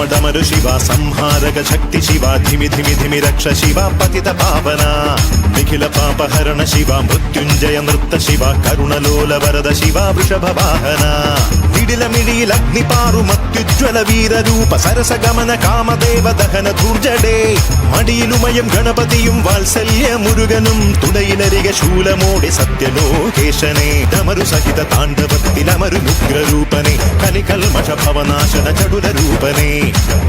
डमरु शिवा संहारक शक्ति शिवा धिमि धिमि धिमि रक्ष शिवा पतित पावना निखिल पापहरण शिवा मृत्युंजय नृत्त शिवा करुणलोल वरद शिवा वृषभ वाहना ഗ്നിപാറുമത്യുജ്വല വീരരൂപ സരസഗമന കാമദേവ ദഹന ധൂർജടേ മടിയിലുമയം ഗണപതിയും വാത്സല്യ മുരുകനും തുടയിലരിക ശൂലമോടെ സത്യലോകേശനെ ഡമരു സഹിത താണ്ഡവത്തിലമരു ഉഗ്രരൂപനെ കലികൽമഷ ഭവനാശന ചടുല രൂപനെ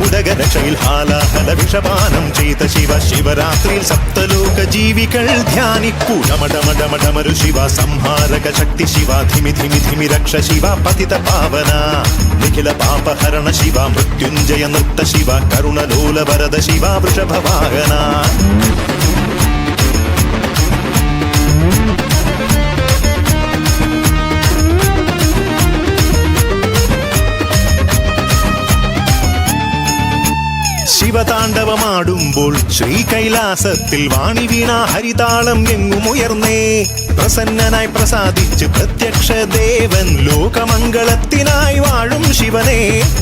ഉദകരക്ഷയിൽ ഹാലാഹല വിഷപാനം ചെയ്ത ശിവ ശിവരാത്രിയിൽ സപ്തലോക ജീവികൾ ധ്യാനിപ്പു ഡമഡമഡമഡമരു ശിവ സംഹാരക ശക്തി ശിവ ധിമി ധിമി ധിമി രക്ഷ ശിവ പതിത പാവന നിഖില പാപഹരണ ശിവ മൃത്യുഞ്ജയ നൃത്ത ശിവ കരുണലോല വരദ ശിവ വൃഷഭ വാഹന ശിവതാണ്ഡവമാടുമ്പോൾ ശ്രീകൈലാസത്തിൽ വാണി വീണ ഹരിതാളം എങ്ങുമുയർന്നേ പ്രസന്നനായി പ്രസാദിച്ച് പ്രത്യക്ഷ ദേവൻ ലോകമംഗളത്തിനായി വാഴും ശിവനെ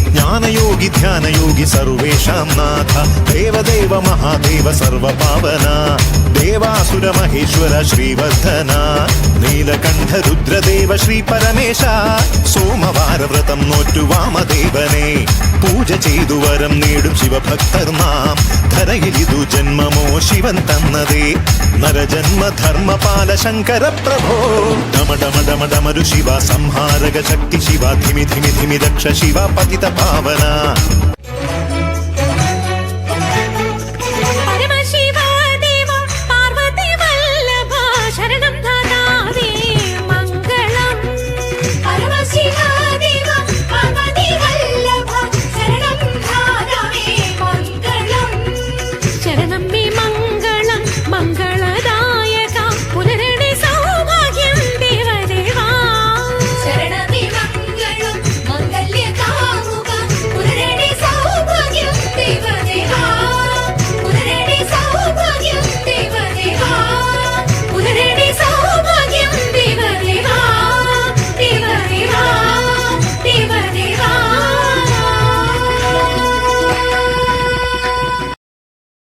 ജ്ഞാനയോഗി ധ്യാനയോഗി സർവേഷാം നാഥ ദേവദേവ മഹാദേവ സർവപാവന ദേവാസുര മഹേശ്വര ശ്രീവർദ്ധന നീലകണ്ഠ രുദ്രദേവ ശ്രീ പരമേശ സോമവാരവ്രതം നോറ്റു വാമദേവനെ പൂജ ചെയ്തു വരം നേടും ശിവഭക്തർ നാം ധരയിലിതു ജന്മമോ ശിവൻ തന്നതേ നരജന്മ ധർമ്മപാല ശങ്കര പ്രഭോ ഡമഡമഡമഡമരു ശിവ സംഹാരക ശക്തി ശിവ ധിമി ധിമി ധിമി രക്ഷ ശിവ പതിത പാവന